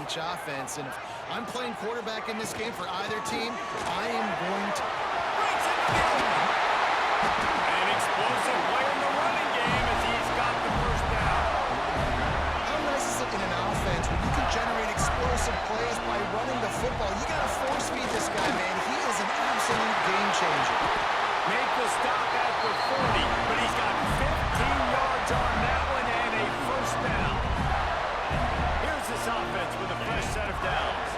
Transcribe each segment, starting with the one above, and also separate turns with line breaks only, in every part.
each offense. And if I'm playing quarterback in this game for either team, I am going to...
An explosive play in the running game as he's got the first down.
How nice is it in an offense when you can generate explosive plays by running the football? You got to force feed this guy, man. He is an absolute game changer.
Make the stop at the 40, but he's got 15 yards on that one and a first down. Here's this offense with a fresh set of downs.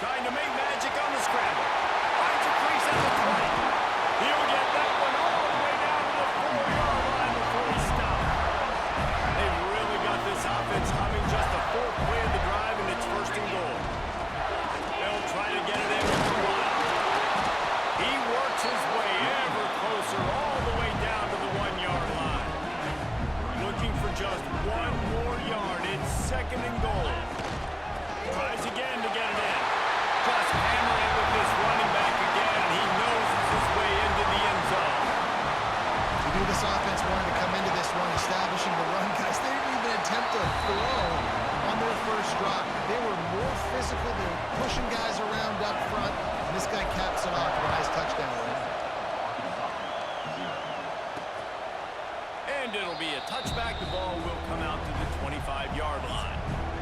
Trying to make magic on the scramble. Finds a crease at the 20. He'll get that one all the way down to the 4-yard line before he stops. They've really got this offense humming, just the fourth play of the drive, and it's first and goal. They'll try to get it in with the run. He works his way ever closer all the way down to the 1-yard line. Looking for just one more yard. It's second and goal. Tries again to get it in. Just hammering with this running back again. He noses his way into the end zone.
You knew this offense wanted to come into this one establishing the run, guys. They didn't even attempt to throw on their first drop. They were more physical. They were pushing guys around up front. And this guy caps it off with a nice touchdown run.
And it'll be a touchback. The ball will come out to the 25-yard line.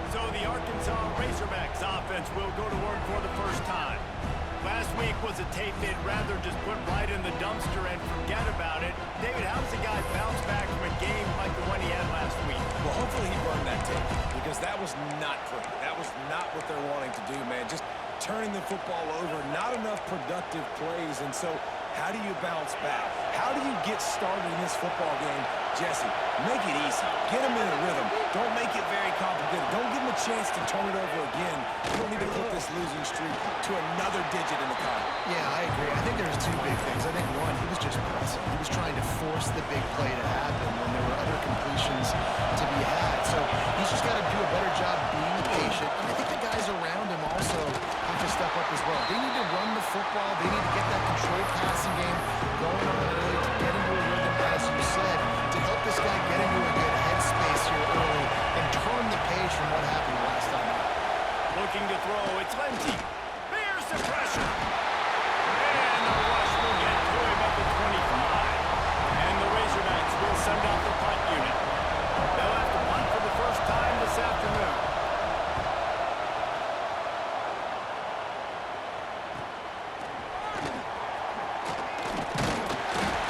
So the Arkansas Razorbacks offense will go to work for the first time. Last week was a tape they'd rather just put right in the dumpster and forget about it. David, how does a guy bounce back from a game like the one he had last week?
Well, hopefully he burned that tape because that was not pretty. That was not what they're wanting to do, man. Just turning the football over, not enough productive plays. And so how do you bounce back? How do you get started in this football game? Jesse, make it easy. Get him in a rhythm. Don't make it very complicated. Don't give him a chance to turn it over again. You don't need to put this losing streak to another digit in the column.
Yeah, I agree. I think there's two big things. I think one, he was just pressing. He was trying to force the big play to happen when there were other completions to be had. So he's just got to do a better job being patient. And I think the guys around him also have to step up as well. They need to run the football. They need to get that controlled passing game going on early to get into a rhythm, as you said, to help this guy get into a good headspace here early and turn the page from what happened the last time out.
Looking to throw, it's Lindsey. There's the pressure. And the rush will get to him at the 25. And the Razorbacks will send out the punt unit. They'll have to punt for the first time this afternoon.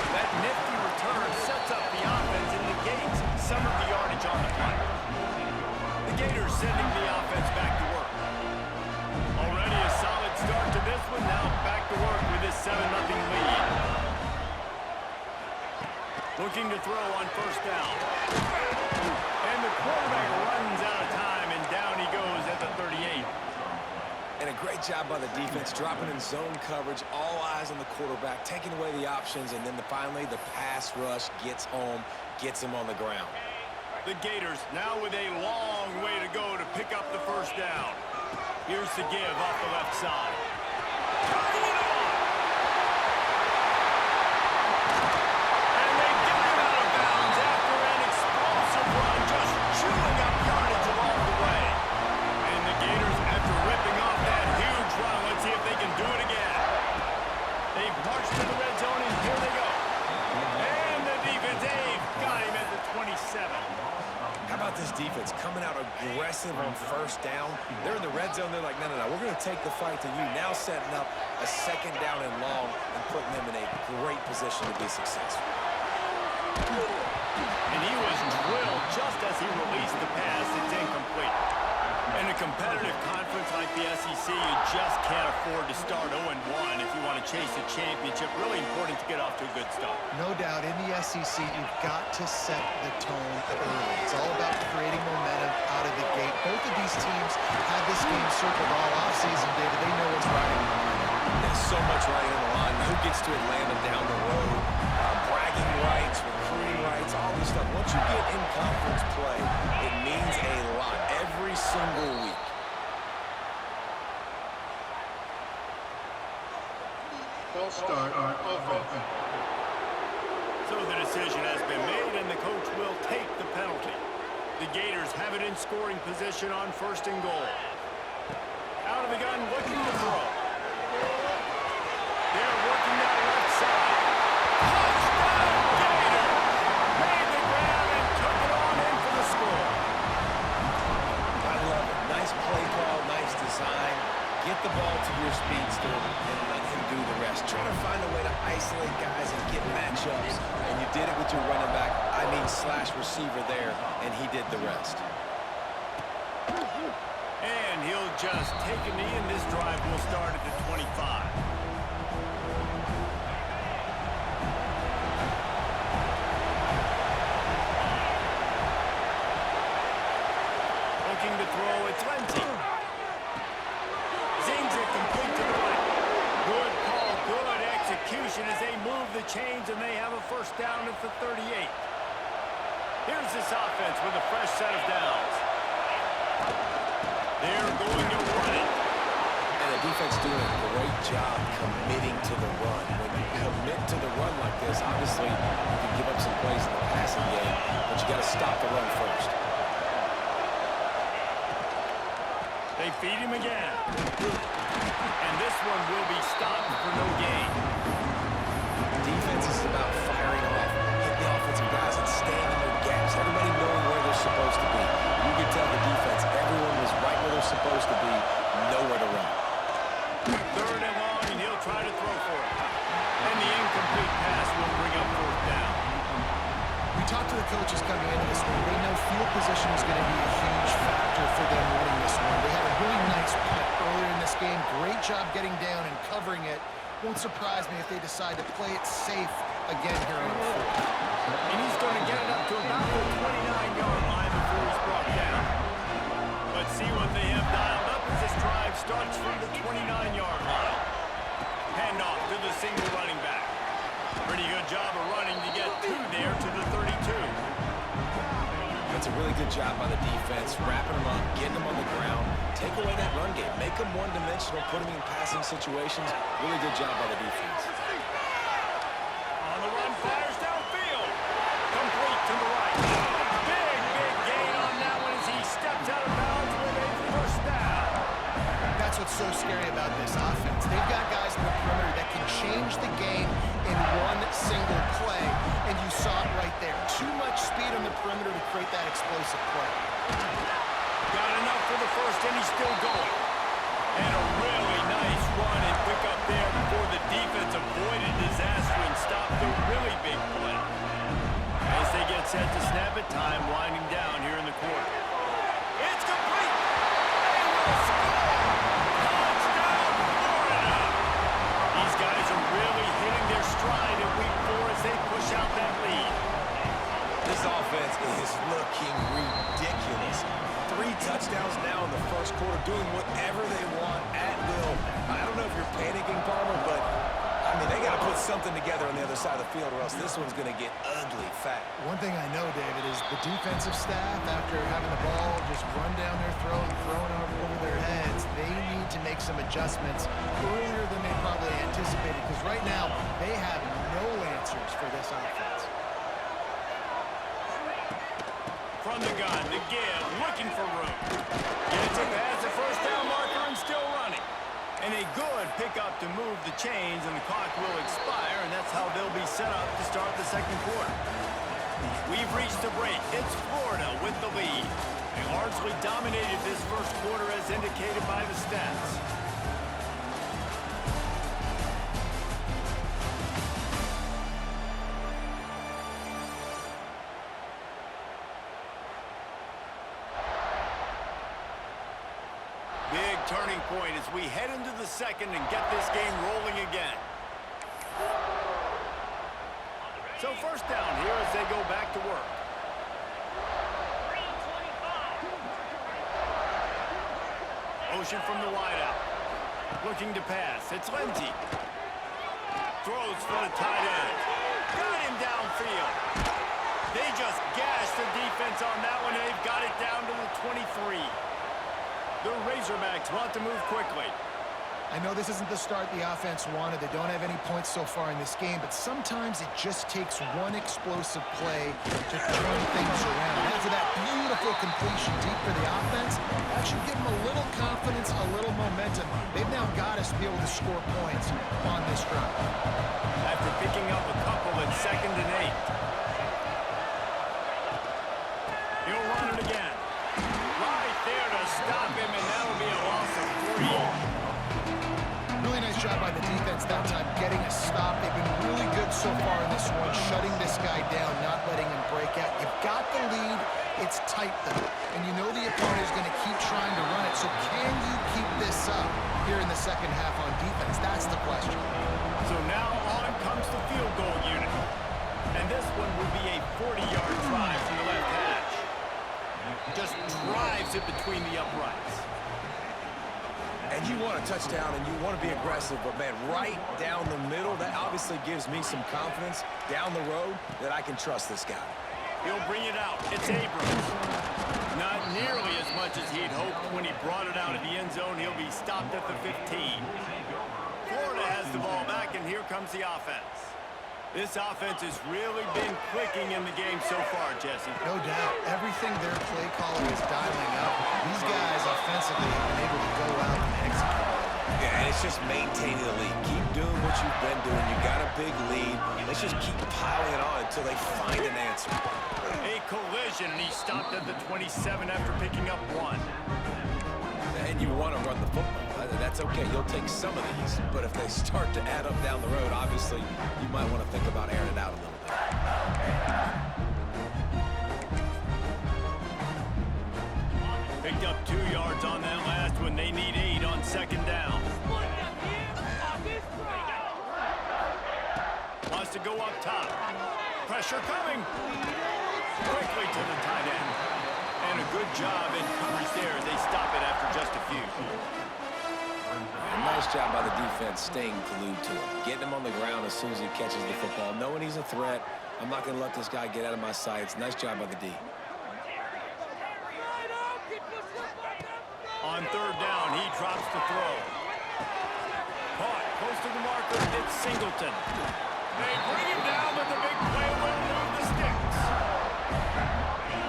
That nifty return sets up the offense and negates some of the yardage on the punt. The Gators sending the offense back to work. Already a solid start to this one. Now back to work with this 7-0 lead. Looking to throw on first down. And the quarterback runs out of time, and down he goes at the 38.
And a great job by the defense, dropping in zone coverage, all eyes on the quarterback, taking away the options, and then finally the pass rush gets home, gets him on the ground.
The Gators now with a long way to go to pick up the first down. Here's the give off the left side. Turning it on! And they get him out of bounds after an explosive run, just chewing up yardage along the way. And the Gators, after ripping off that huge run, let's see if they can do it again. They've marched to the red zone, and here they go. And the defense, they've got him at the 27.
How about this defense coming out aggressive on first down? They're in the red zone. They're like, no, we're going to take the fight to you. Now setting up a second down and long and putting them in a great position to be successful.
And he was drilled just as he released the pass. It's incomplete. In a competitive conference like the SEC, you just can't afford to start 0-1 if you want to chase a championship. Really important to get off to a good start.
No doubt, in the SEC, you've got to set the tone early. It's all about creating momentum out of the gate. Both of these teams had this game circled all offseason, David. They know what's riding on the line.
There's so much riding on the line. Who gets to Atlanta down the road? Bragging rights, recruiting rights, all this stuff. Once you get in conference play, it means a lot every single week.
False start on offense.
So the decision has been made, and the coach will take the penalty. The Gators have it in scoring position on 1st and goal. Out of the gun, looking to throw. They're working that left side. Touchdown, Gators! Made the grab and took it on in for the score.
I love it. Nice play call, nice design. Get the ball to your speedster and let him do the rest. Try to find a way to isolate guys and get matchups, and you did it with your running back, slash receiver there, and he did the rest.
And he'll just take a knee, and this drive will start at the 25. Looking to throw, it's Lindsey. Zings it complete to the right. Good call, good execution as they move the chains, and they have a 1st down at the 38. Here's this offense with a fresh set of downs. They're going to run it.
And the defense doing a great job committing to the run. When you commit to the run like this, obviously you can give up some plays in the passing game, but you got to stop the run first.
They feed him again. And this one will be stopped for no gain.
Defense is about firing off, hit the offensive guys, and staying in their gaps. Everybody knowing where they're supposed to be. You can tell the defense, everyone was right where they're supposed to be, nowhere to run.
3rd and long, and he'll try to throw for it. And the incomplete pass will bring up 4th down.
We talked to the coaches coming into this one. They know field position is going to be a huge factor for them winning this one. They had a really nice punt earlier in this game. Great job getting down and covering it. Won't surprise me if they decide to play it safe again here on 4th.
And he's going to get it up to about the 29-yard line before he's brought down. But see what they have dialed up as this drive starts from the 29-yard line. Handoff to the single running back. Pretty good job of running to get 2 there to the 32.
That's a really good job by the defense, wrapping them up, getting them on the ground, take away that run game, make them one-dimensional, put them in passing situations. Really good job by the defense.
On the run, fires downfield. Complete to the right. Big gain on that one as he steps out of bounds with a 1st down.
That's what's so scary about this offense. They've got guys in the perimeter that can change the game in one single play, and you saw it right there. Too much speed on the perimeter to create that explosive play.
Got enough for the 1st, and he's still going. And a really nice run and pick up there before the defense avoided disaster and stopped the really big play. As they get set to snap it, time winding down here in the quarter. It's complete! They will score! Touchdown, Florida! These guys are really hitting their stride in week 4 as they push out that lead.
This offense is looking ridiculous. 3 touchdowns now in the 1st quarter, doing whatever they want at will. I don't know if you're panicking, Palmer, but I mean, they got to put something together on the other side of the field or else this one's going to get ugly fast.
One thing I know, David, is the defensive staff, after having the ball just run down their throat and thrown over their heads, they need to make some adjustments earlier than they probably anticipated, because right now they have no answers for this offense.
From the gun, the give, looking for room. Gets it past the 1st down marker and still running. And a good pickup to move the chains, and the clock will expire, and that's how they'll be set up to start the 2nd quarter. We've reached a break. It's Florida with the lead. They largely dominated this 1st quarter as indicated by the stats. Big turning point as we head into the 2nd and get this game rolling again. So 1st down here as they go back to work. Motion from the wideout. Looking to pass. It's Lindsey. Throws for the tight end. Got him downfield. They just gashed the defense on that one. They've got it down to the 23. The Razorbacks want to move quickly.
I know this isn't the start the offense wanted. They don't have any points so far in this game, but sometimes it just takes one explosive play to turn things around. After that beautiful completion deep for the offense. That should give them a little confidence, a little momentum. They've now got us to be able to score points on this drive.
After picking up a couple at 2nd and 8. He'll run it again. Right there to stop him, and that'll be a loss of 3.
Really nice job by the defense that time, getting a stop. They've been really good so far in this one, shutting this guy down, not letting him break out. You've got the lead. It's tight, though, and you know the opponent is going to keep trying to run it. So can you keep this up here in the second half on defense? That's the question.
So now on comes the field goal unit. And this one will be a 40-yard drive from the left hash. Just drives it between the uprights.
And you want a touchdown and you want to be aggressive, but man, right down the middle, that obviously gives me some confidence down the road that I can trust this guy.
He'll bring it out. It's Abrams. Not nearly as much as he'd hoped when he brought it out of the end zone. He'll be stopped at the 15. Florida has the ball back, and here comes the offense. This offense has really been clicking in the game so far, Jesse.
No doubt. Everything their play calling is dialing up. These guys offensively have been able to go out and execute.
Yeah, and it's just maintaining the lead. Keep doing what you've been doing. You got a big lead. Let's just keep piling it on until they find an answer.
A collision, and he stopped at the 27 after picking up 1.
And you want to run the football. That's okay. You'll take some of these. But if they start to add up down the road, obviously, you might want to think about airing it out a little bit.
Picked up 2 yards on that last one. They need 8 on 2nd down. Wants to go up top. Pressure coming. Quickly to the tight end. And a good job in coverage there. They stop it after just a few.
Nice job by the defense staying glued to him. Getting him on the ground as soon as he catches the football. Knowing he's a threat. I'm not going to let this guy get out of my sights. Nice job by the D.
On 3rd down, he drops the throw. Caught close to the marker. It's Singleton. They bring him down, but the big play will move the sticks.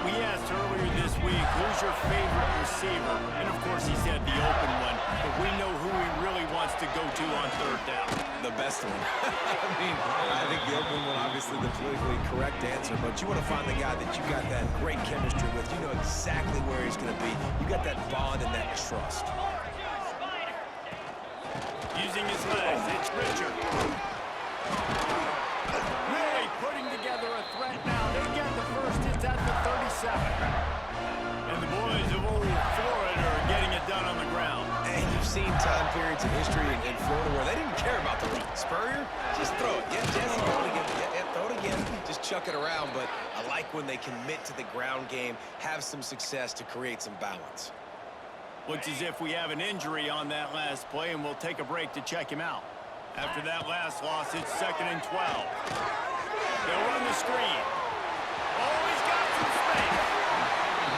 We asked earlier this week, who's your favorite receiver? And, of course, he said the open one. But we know who he really wants to go to on 3rd down.
The best one. I think the open one, obviously the politically correct answer, but you want to find the guy that you got that great chemistry with. You know exactly where he's going to be. You got that bond and that trust.
Using his legs, it's Richard. Really putting together a threat now. They get the first hit at the 37. And the boys of old Florida are getting it done on the ground.
And you've seen time periods in history in Florida where they didn't care about the run. Spurrier, just throw it. Yeah, Jesse, throw it again. Yeah, throw it again. Just chuck it around. But I like when they commit to the ground game, have some success to create some balance.
Looks as if we have an injury on that last play, and we'll take a break to check him out. After that last loss, it's 2nd and 12. They'll run the screen. Oh, he's got some space.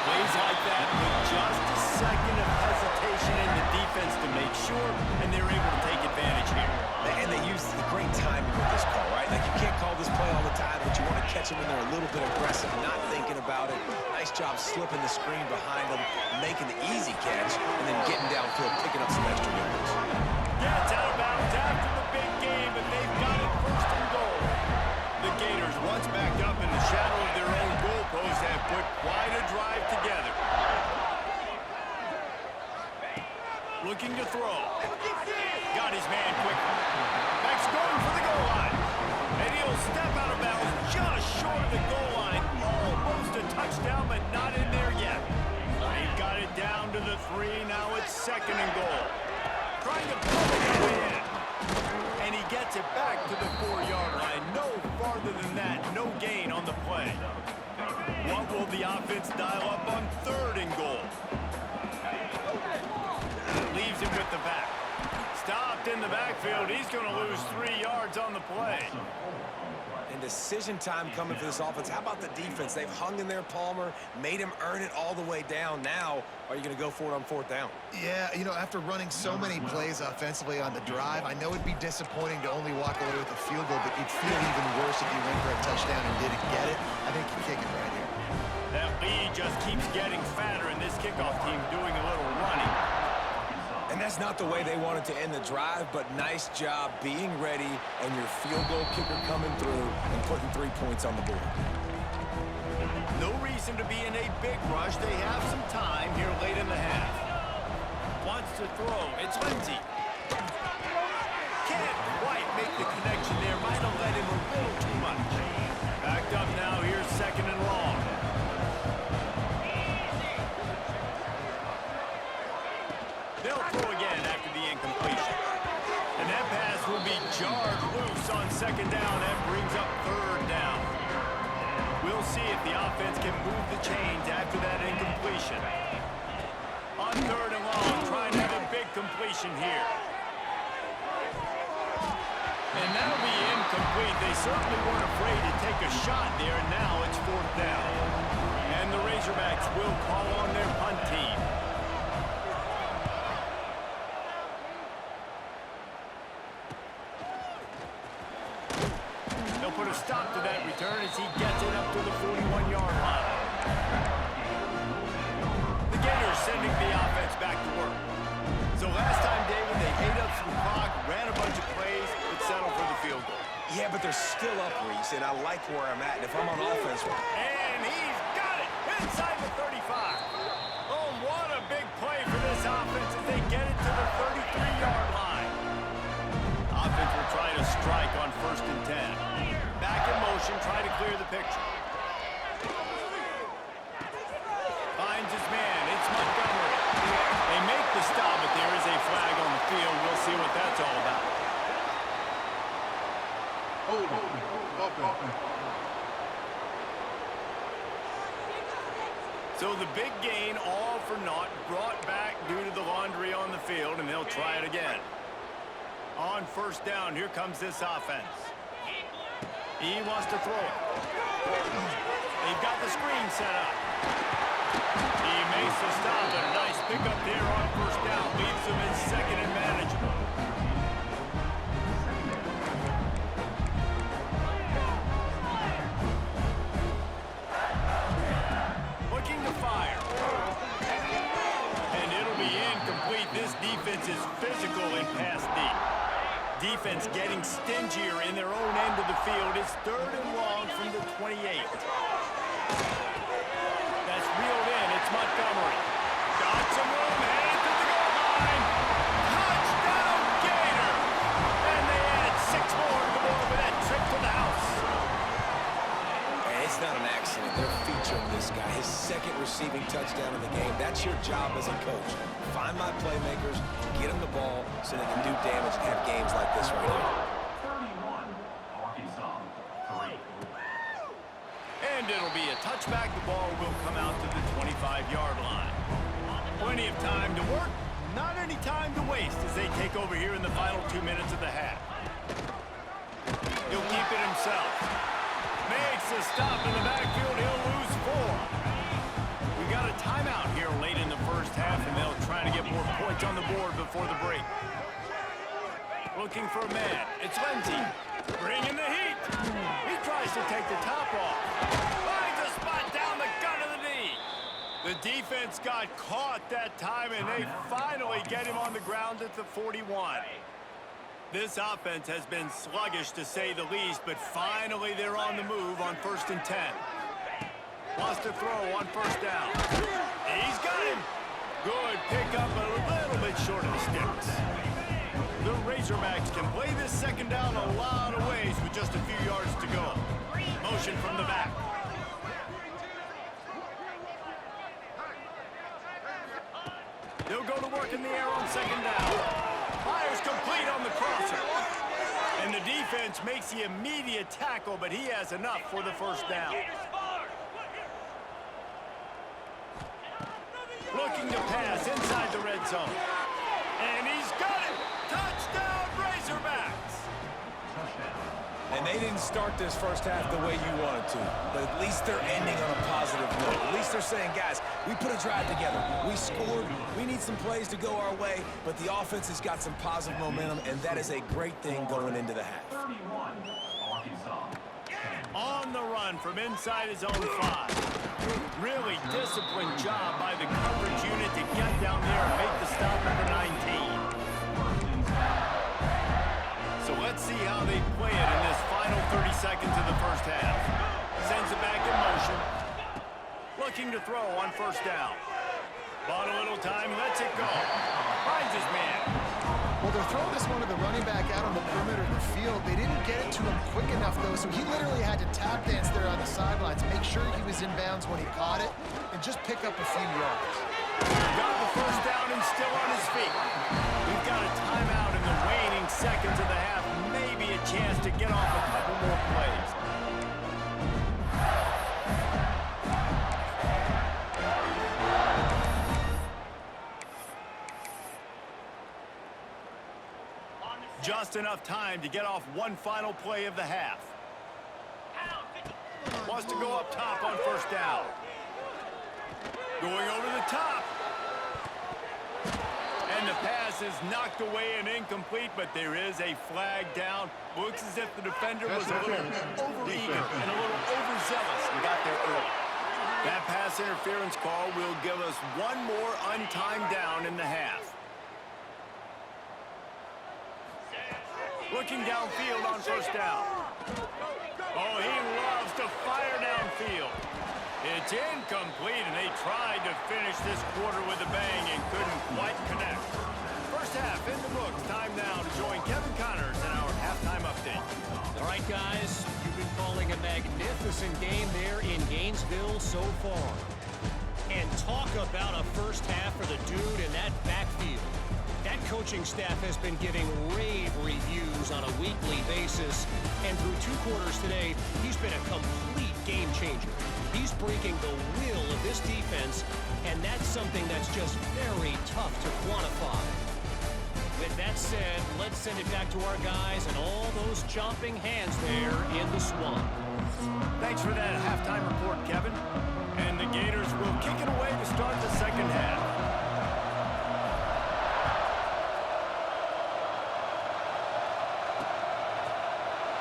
Plays like that with just a second of hesitation in the defense to make sure, and they're able to take advantage here.
And they use the great timing with this call, right? Like, you can't call this play all the time, but you want to catch them when they're a little bit aggressive, not thinking about it. Nice job slipping the screen behind them, making the easy catch, and then getting downfield, picking up some extra yards.
Gets out of bounds after the big game, and they've got it 1st and goal. The Gators, once backed up in the shadow of their own goalpost, have put quite a drive together. Looking to throw. Got his man quickly. Next going for the goal line. And he'll step out of bounds just short of the goal line. Almost a touchdown, but not in there yet. They've got it down to the 3. Now it's 2nd and goal. Trying to pull it in. And he gets it back to the 4-yard line. No farther than that. No gain on the play. What will the offense dial up on 3rd and goal? Leaves him with the back. Stopped in the backfield. He's going to lose 3 yards on the play.
And decision time coming for this offense. How about the defense? They've hung in there, Palmer, made him earn it all the way down. Now, are you going to go for it on 4th down?
Yeah, you know, after running so many plays offensively on the drive, I know it'd be disappointing to only walk away with a field goal, but you'd feel even worse if you went for a touchdown and didn't get it. I think you kick it right here.
That lead just keeps getting kickoff team doing a little running.
And that's not the way they wanted to end the drive, but nice job being ready and your field goal kicker coming through and putting 3 points on the board.
No reason to be in a big rush. They have some time here late in the half. Wants to throw. It's Lindsay. Can't quite make the connection there. Might have let him a little too much. Backed up now. Here's 2nd and long. They'll throw again after the incompletion. And that pass will be jarred loose on 2nd down. That brings up 3rd down. We'll see if the offense can move the chains after that incompletion. On 3rd and long, trying to have a big completion here. And that'll be incomplete. They certainly weren't afraid to take a shot there, and now it's 4th down. And the Razorbacks will call on their punt team. They'll put a stop to that return as he gets it up to the 41-yard line. The Gators sending the offense back to work. So last time, David, they ate up some clock, ran a bunch of plays, but settled for the field goal.
Yeah, but they're still up, Reese, and I like where I'm at. And if I'm on offense...
And he's got it inside the 35. Oh, what a big play for this offense as they get it to the 33-yard line. Offense will try to strike on 1st and 10. Back in motion, try to clear the picture. Finds his man. It's Montgomery. They make the stop, but there is a flag on the field. We'll see what that's all about. So the big gain, all for naught, brought back due to the laundry on the field, and they'll try it again. On 1st down, here comes this offense. He wants to throw it. They've got the screen set up. He makes the stop, but a nice pickup there on 1st down. Leaves him in 2nd and manageable. Looking to fire. And it'll be incomplete. This defense is physical and pass deep. Defense getting stingier in their own end of the field. It's 3rd and long from the 28. That's reeled in. It's Montgomery. Got some room, headed to the goal line. Touchdown, Gator! And they add 6 more to the board with that trip to the house.
And it's not an accident. They're featuring this guy. His 2nd receiving touchdown of the game. That's your job as a coach. Find my playmakers, get them the ball so they can do damage and have games like this right here.
And it'll be a touchback. The ball will come out to the 25-yard line. Plenty of time to work, not any time to waste as they take over here in the final 2 minutes of the half. He'll keep it himself. Makes a stop in the backfield. He'll lose 4. We got a timeout here late in the 1st half, and they'll try to get more points on the board before the break. Looking for a man. It's Lindsay. Bringing the heat. He tries to take the top off. Finds a spot down the gut of the knee. The defense got caught that time, and they finally get him on the ground at the 41. This offense has been sluggish, to say the least, but finally they're on the move on 1st and 10. Wants to throw on 1st down. He's got him. Good pickup, but a little bit short of the sticks. The Razorbacks can play this 2nd down a lot of ways with just a few yards to go. Motion from the back. They'll go to work in the air on 2nd down. Fires complete on the crosser. And the defense makes the immediate tackle, but he has enough for the 1st down. Looking to pass inside the red zone. And he's got it! Touchdown, Razorbacks!
And they didn't start this 1st half the way you wanted to, but at least they're ending on a positive note. At least they're saying, guys, we put a drive together. We scored. We need some plays to go our way, but the offense has got some positive momentum, and that is a great thing going into the half.
On the run from inside his own 5. Really disciplined job by the coverage unit to get down there and make the stop number 19. So let's see how they play it in this final 30 seconds of the first half. Sends it back in motion. Looking to throw on first down. Bought a little time, lets it go. Finds his man.
Well, they're throwing this one to the running back out on the perimeter of the field. They didn't get it to him quick enough, though, so he literally had to tap dance there on the sidelines, make sure he was in bounds when he caught it, and just pick up a few yards.
Got the first down and still on his feet. We've got a timeout in the waning seconds of the half. Maybe a chance to get off a couple more plays. Just enough time to get off one final play of the half. Wants to go up top on first down. Going over the top. And the pass is knocked away and incomplete, but there is a flag down. Looks as if the defender was a little overeager and a little overzealous and got there early. That pass interference call will give us one more untimed down in the half. Looking downfield on first down. Oh, he loves to fire downfield. It's incomplete, and they tried to finish this quarter with a bang and couldn't quite connect. First half in the books. Time now to join Kevin Connors in our halftime update.
All right, guys, you've been calling a magnificent game there in Gainesville so far. And talk about a first half for the dude in that backfield. That coaching staff has been giving rave reviews on a weekly basis. And through 2 quarters today, he's been a complete game changer. He's breaking the will of this defense, and that's something that's just very tough to quantify. With that said, let's send it back to our guys and all those chomping hands there in the swamp.
Thanks for that halftime report, Kevin. And the Gators will kick it away to start the second half.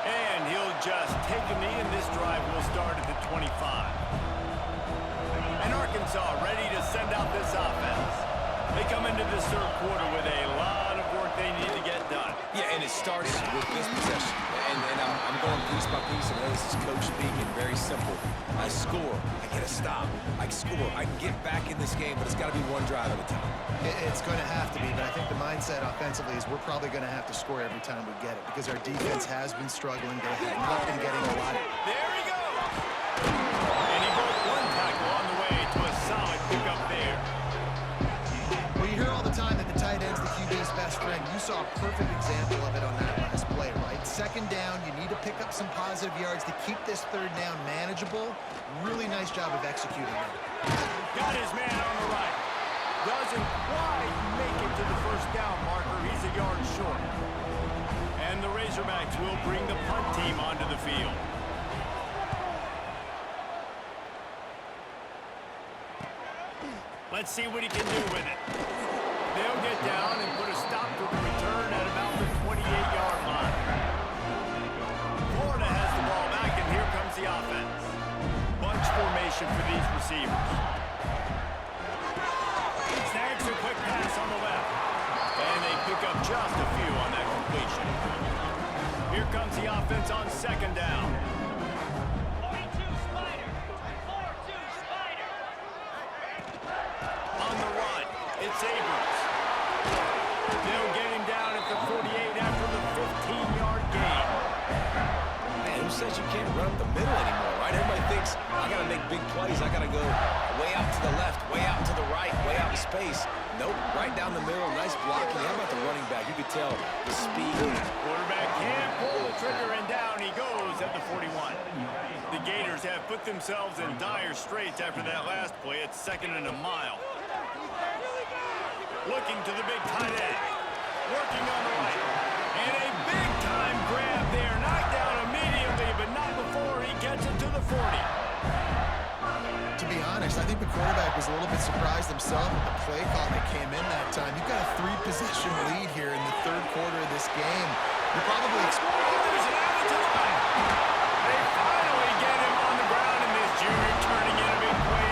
And he'll just take a knee, and this drive will start at the 25. And Arkansas ready to send out this offense. They come into this third quarter with a lot of work they need to get done.
Yeah, and it starts with this possession. And I'm going piece by piece, and this is coach speaking. Very simple. I score. I get a stop. I score. I can get back in this game, but it's got to be one drive at a time.
It's going to have to be, but I think the mindset offensively is we're probably going to have to score every time we get it because our defense has been struggling. They have not been getting a lot.
There he goes. And he broke one tackle on the way to a solid pickup there.
Well, you hear all the time that the tight end's the QB's best friend. You saw a perfect example of it on that last play, right? Second down, you need to pick up some positive yards to keep this third down manageable. Really nice job of executing that.
Got his man on the right. Doesn't quite make it to the first down marker. He's a yard short. And the Razorbacks will bring the punt team onto the field. Let's see what he can do with it. They'll get down and put a stop to the return at about the 28-yard line. Florida has the ball back, and here comes the offense. Bunch formation for these receivers. Snags a quick pass on the left. And they pick up just a few on that completion. Here comes the offense on second down.
42 Spider. 4-2 Spider.
On the run, it's Abrams. They'll get him down at the 48 after the 15-yard gain.
Man, who says you can't run up the middle anymore, right? Everybody thinks, I got to make big plays. I got to go way out to the left, way out to the right, way out in space. Nope, right down the middle, nice blocking. How about the running back? You could tell the speed.
Quarterback can't pull the trigger, and down he goes at the 41. The Gators have put themselves in dire straits after that last play. It's second and a mile. Looking to the big tight end. Working on the right. And a big-time grab there. Knocked down immediately, but not before he gets it to the 40.
To be honest, I think the quarterback was a little bit surprised himself with the play call that came in that time. You've got a 3-possession lead here in the third quarter of this game. You're probably expecting...
There's an out to the right. They finally get him on the ground, and this junior turning in a big play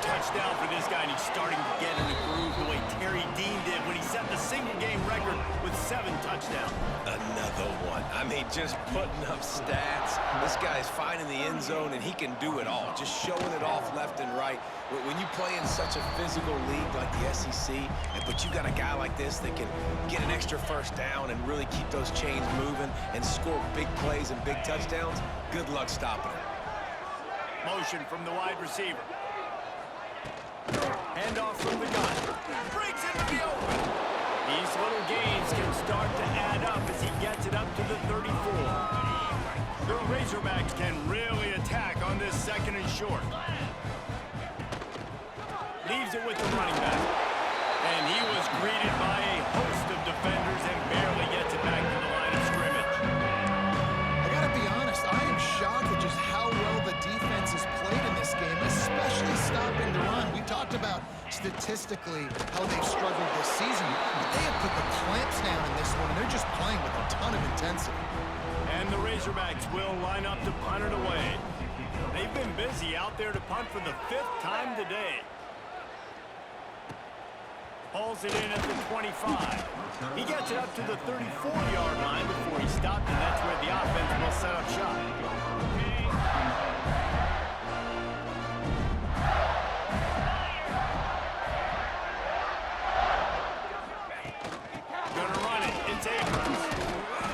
touchdown for this guy, and he's starting to get in the groove the way Terry Dean did when he set the single-game record with 7 touchdowns.
Another one. I mean, just putting up stats. This guy's finding the end zone, and he can do it all, just showing it off left and right. When you play in such a physical league like the SEC, but you got a guy like this that can get an extra first down and really keep those chains moving and score big plays and big touchdowns, good luck stopping him.
Motion from the wide receiver. Handoff from the gun. Breaks into the open. These little gains can start to add up as he gets it up to the 34. The Razorbacks can really attack on this 2nd and short. Leaves it with the running back. And he was greeted by a host of defenders and barely gets it back to the line of scrimmage.
I gotta be honest, I am shocked at just how well the defense has played in this game, especially stopping the run. We talked about statistically how they've struggled this season, but they have put the clamps down in this one, and they're just playing with a ton of intensity.
And the Razorbacks will line up to punt it away. They've been busy out there to punt for the 5th time today. Hauls it in at the 25. He gets it up to the 34-yard line before he stopped, and that's where the offense will set up shop. Gonna run it. It's Abrams.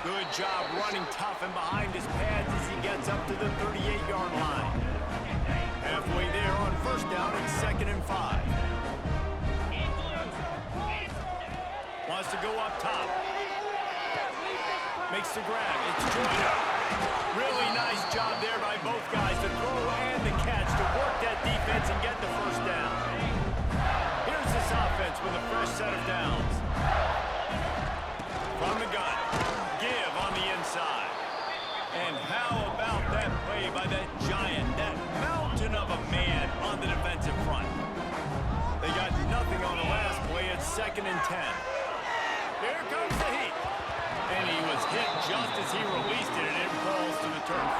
Good job running tough and behind his pads as he gets up to the 38-yard line. Halfway there on 1st down and 2nd and 5. Wants to go up top. Makes the grab. It's Joyner. Really nice job there by both guys, the throw and the catch, to work that defense and get the 1st down. Here's this offense with a fresh set of downs. From the gun. Give on the inside. And how about that play by that giant, that mountain of a man on the defensive front? They got nothing on the last play. It's 2nd and 10. Here comes the heat. And he was hit just as he released it, and it falls to the turf.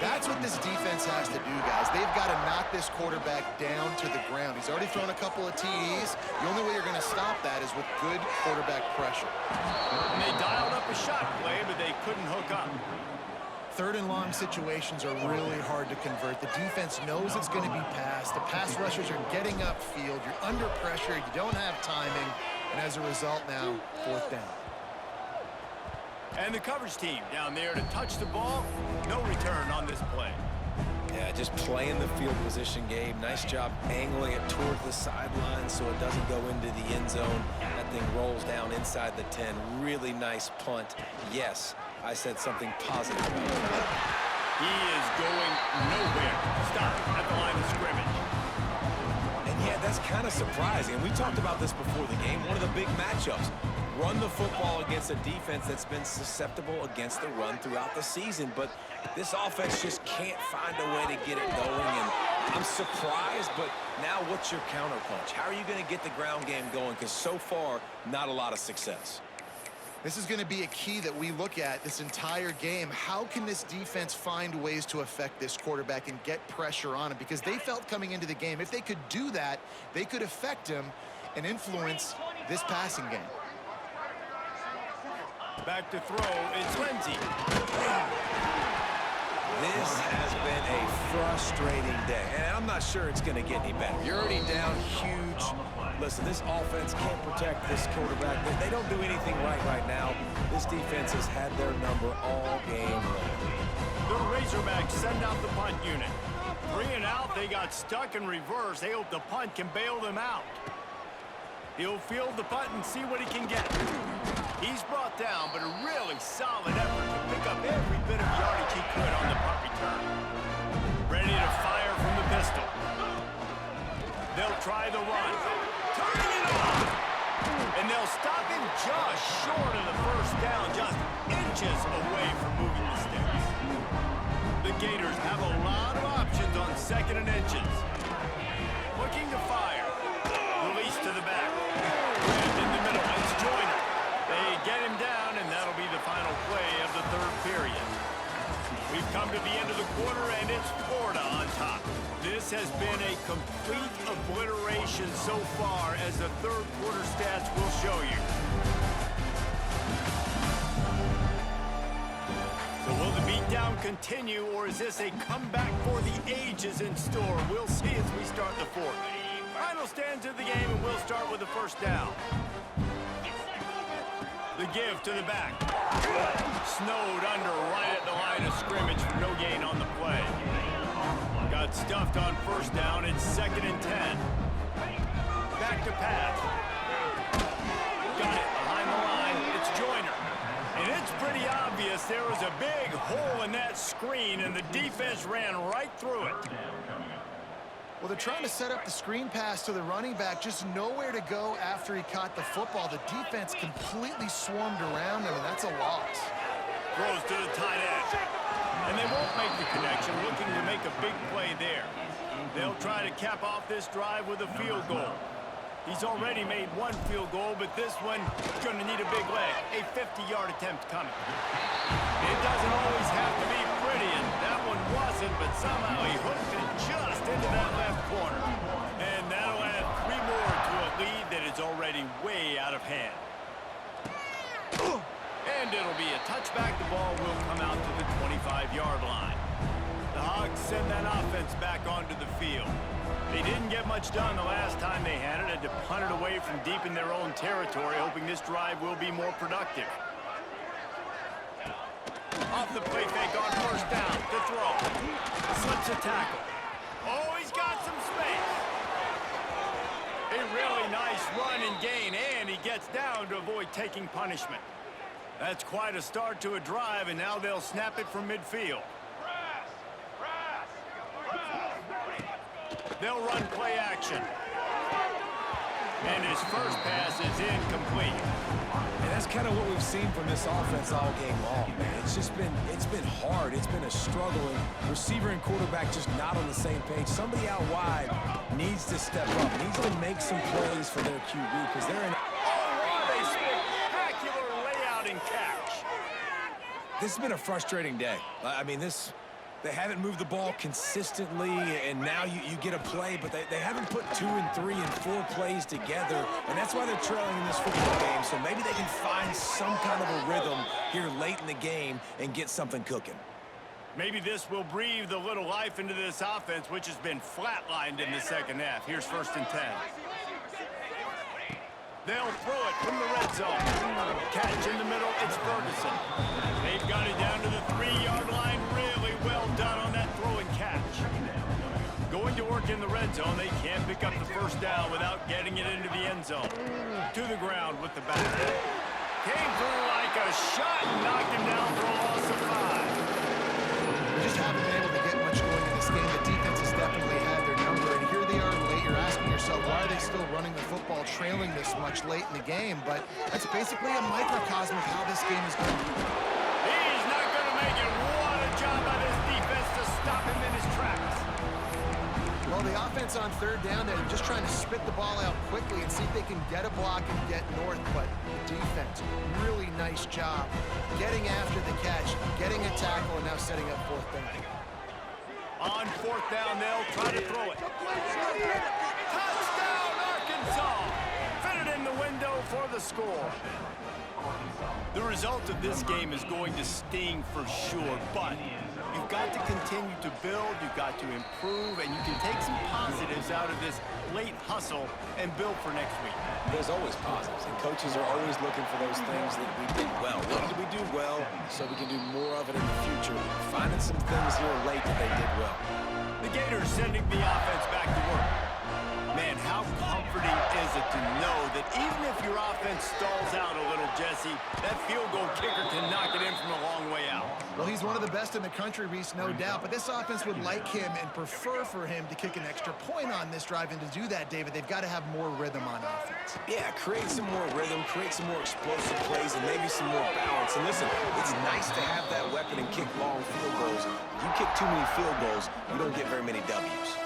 That's what this defense has to do, guys. They've got to knock this quarterback down to the ground. He's already thrown a couple of TDs. The only way you're going to stop that is with good quarterback pressure.
And they dialed up a shot play, but they couldn't hook up.
3rd and long situations are really hard to convert. The defense knows it's going to be passed. The pass rushers are getting upfield. You're under pressure. You don't have timing. And as a result now, 4th down.
And the coverage team down there to touch the ball. No return on this play.
Yeah, just playing the field position game. Nice job angling it toward the sideline so it doesn't go into the end zone. That thing rolls down inside the 10. Really nice punt. Yes, I said something positive about that.
He is going nowhere. Stop at the line of scrimmage.
And yeah, that's kind of surprising. And we talked about this before the game. One of the big matchups. Run the football against a defense that's been susceptible against the run throughout the season. But this offense just can't find a way to get it going. And I'm surprised, but now what's your counterpunch? How are you going to get the ground game going? Because so far, not a lot of success.
This is going to be a key that we look at this entire game. How can this defense find ways to affect this quarterback and get pressure on him? Because they felt coming into the game, if they could do that, they could affect him and influence this passing game.
Back to throw, it's Lindsey.
This has been a frustrating day, and I'm not sure it's going to get any better. You're already down huge. Listen, this offense can't protect this quarterback. They don't do anything right now. This defense has had their number all game long.
The Razorbacks send out the punt unit. 3 and out, they got stuck in reverse. They hope the punt can bail them out. He'll field the punt and see what he can get. He's brought down, but a really solid effort to pick up every bit of yardage he could on the punt return. Ready to fire from the pistol. They'll try the run. Turning it on! And they'll stop him just short of the 1st down, just inches away from moving the sticks. The Gators have a lot of options on 2nd and inches. Looking to fire. Release to the back. Grabbed in the middle. It's Joyner. They get him down, and that'll be the final play of the 3rd period. We've come to the end of the quarter, and it's Florida on top. This has been a complete obliteration so far, as the third quarter stats will show you. So will the beatdown continue, or is this a comeback for the ages in store? We'll see as we start the fourth. Final stands of the game, and we'll start with the first down. The give to the back. Snowed under right at the line of scrimmage for no gain on the play. Got stuffed on first down. It's 2nd and 10. Back to pass. Got it behind the line. It's Joyner. And it's pretty obvious there was a big hole in that screen, and the defense ran right through it.
Well, they're trying to set up the screen pass to the running back, just nowhere to go after he caught the football. The defense completely swarmed around him, and that's a loss.
Throws to the tight end. And they won't make the connection, looking to make a big play there. They'll try to cap off this drive with a field goal. He's already made one field goal, but this one going to need a big leg. A 50-yard attempt coming. It doesn't always have to be pretty, and that one wasn't, but somehow he hooked it just into that left corner. And that'll add 3 more to a lead that is already way out of hand. And it'll be a touchback. The ball will come out to the 25-yard line. The Hogs send that offense back onto the field. They didn't get much done the last time they had it. Had to punt it away from deep in their own territory, hoping this drive will be more productive. Off the play fake on first down to throw. Slips a tackle. Oh, he's got some space. A really nice run and gain, and he gets down to avoid taking punishment. That's quite a start to a drive, and now they'll snap it from midfield. They'll run play action. And his first pass is incomplete.
And that's kind of what we've seen from this offense all game long, man. It's been hard. It's been a struggle, and receiver and quarterback just not on the same page. Somebody out wide needs to step up, needs to make some plays for their QB, because they're in.
What a spectacular layout and catch.
This has been a frustrating day. I mean, they haven't moved the ball consistently, and now you get a play, but they haven't put 2 and 3 and 4 plays together, and that's why they're trailing in this football game. So maybe they can find some kind of a rhythm here late in the game and get something cooking.
Maybe this will breathe a little life into this offense, which has been flatlined in the second half. Here's 1st and 10. They'll throw it from the red zone. Catch in the middle, it's Ferguson. They've got it down to the 3-yard line. Really well done on that throw and catch. Going to work in the red zone, they can't pick up the first down without getting it into the end zone. To the ground with the back. Came through like a shot and knocked him down for a loss of 5.
We just haven't been able to get much going in this game. The defense has definitely had their number, and here they are late. You're asking yourself, why are they still running the football, trailing this much late in the game? But that's basically a microcosm of how this game is going.
He's not going to make it. What a job by this defense to stop him in his tracks.
Well, the offense on 3rd down, they're just trying to spit the ball out quickly and see if they can get a block and get north. But the defense, really nice job getting after the catch, getting a tackle, and now setting up 4th down.
On 4th down, they'll try to throw it. Touchdown, Arkansas! Fitted in the window for the score. The result of this game is going to sting for sure, but you've got to continue to build, you've got to improve, and you can take some positives out of this late hustle and build for next week.
There's always positives, and coaches are always looking for those things that we did well. What did we do well so we can do more of it in the future? Finding some things here late that they did well.
The Gators sending the offense back to work. Man, how comforting is it to know that even if your offense stalls out a little, Jesse, that field goal kicker can knock it in from a long way out.
Well, he's one of the best in the country, Reese, no doubt. But this offense would like him and prefer for him to kick an extra point on this drive. And to do that, David, they've got to have more rhythm on offense.
Yeah, create some more rhythm, create some more explosive plays, and maybe some more balance. And listen, it's nice to have that weapon and kick long field goals. If you kick too many field goals, you don't get very many W's.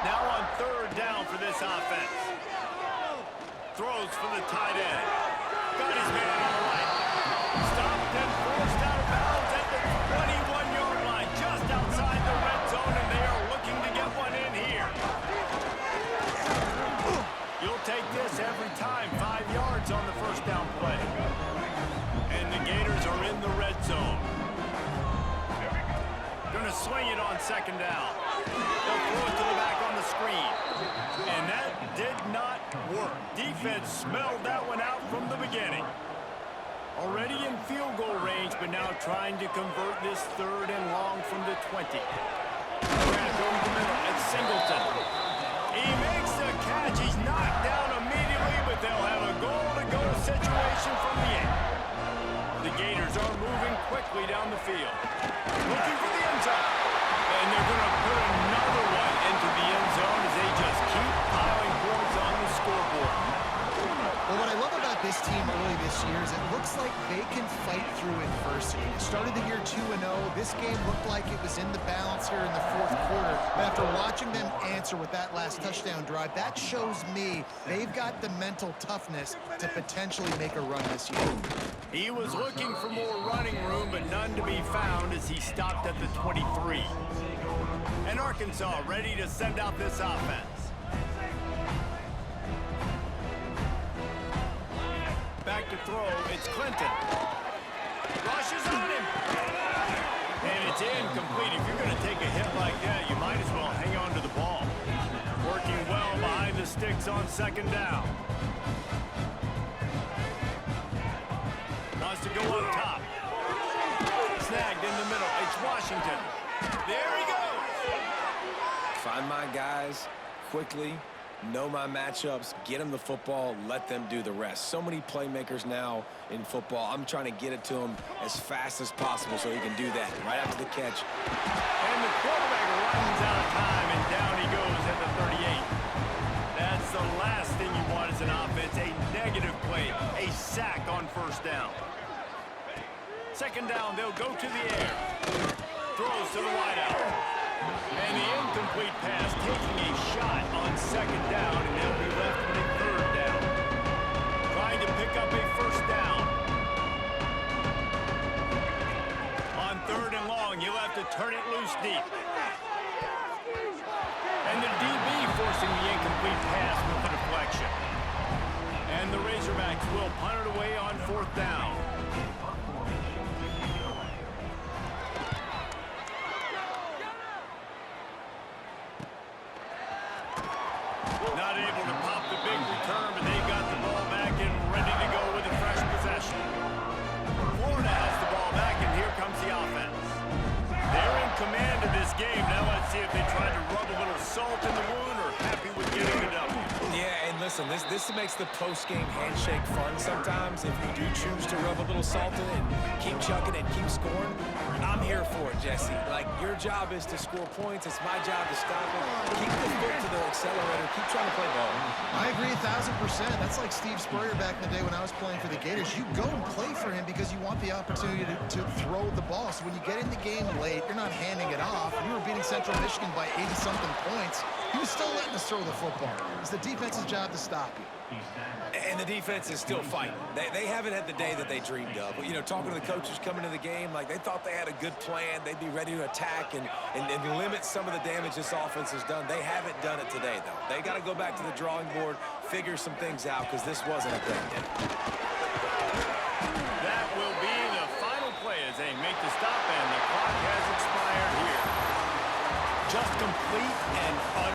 Now on 3rd down for this offense. Throws for the tight end. Got his man on the right. Stopped and forced out of bounds at the 21-yard line, just outside the red zone, and they are looking to get one in here. second down. They'll throw it to the back on the screen. And that did not work. Defense smelled that one out from the beginning. Already in field goal range, but now trying to convert this 3rd and long from the 20. Wrapped over the middle. It's Singleton. He makes the catch. He's knocked down immediately, but they'll have a goal-to-go situation from the 8. The Gators are moving quickly down the field. Looking for the end zone. And they're going to put another one into the end zone as they just keep piling points on the scoreboard.
Well, what I love about this team early this year is it looks like they can fight through adversity. It started the year 2-0. This game looked like it was in the balance here in the 4th quarter. But after watching them answer with that last touchdown drive, that shows me they've got the mental toughness to potentially make a run this year.
He was looking for more running room, but none to be found as he stopped at the 23. And Arkansas ready to send out this offense. Back to throw, it's Clinton. Rushes on him. And it's incomplete. If you're going to take a hit like that, you might as well hang on to the ball. Working well behind the sticks on 2nd down. Wants to go up top. Snagged in the middle. It's Washington. There he goes.
Find my guys quickly. Know my matchups, get them the football, let them do the rest. So many playmakers now in football. I'm trying to get it to him as fast as possible so he can do that right after the catch.
And the quarterback runs out of time, and down he goes at the 38. That's the last thing you want as an offense, a negative play, a sack on 1st down. 2nd down, they'll go to the air. Throws to the wideout. And the incomplete pass taking a shot on 2nd down, and they'll be left with a 3rd down. Trying to pick up a 1st down. On 3rd and long, you'll have to turn it loose deep. And the DB forcing the incomplete pass with the deflection. And the Razorbacks will punt it away on 4th down. Not able to pop the big return, but they got the ball back and ready to go with a fresh possession. Florida has the ball back, and here comes the offense. They're in command of this game. Now let's see if they try to rub a little salt in the wound or happy with getting the W.
Yeah, and listen, this makes the post-game handshake fun sometimes. If you do choose to rub a little salt in it and keep chucking and keep scoring, I'm here for it, Jesse. Like, your job is to score points. It's my job to stop it. Keep the foot to the accelerator. Keep trying to play ball.
I agree 1,000%. That's like Steve Spurrier back in the day when I was playing for the Gators. You go and play for him because you want the opportunity to throw the ball. So when you get in the game late, you're not handing it off. We were beating Central Michigan by 80-something points. He was still letting us throw the football. It's the defense's job to stop you.
And the defense is still fighting. They haven't had the day that they dreamed of. You know, talking to the coaches coming to the game, like they thought they had a good plan. They'd be ready to attack and limit some of the damage this offense has done. They haven't done it today, though. They got to go back to the drawing board, figure some things out, because this wasn't a great day.
That will be the final play as they make the stop, and the clock has expired here. Just complete and utter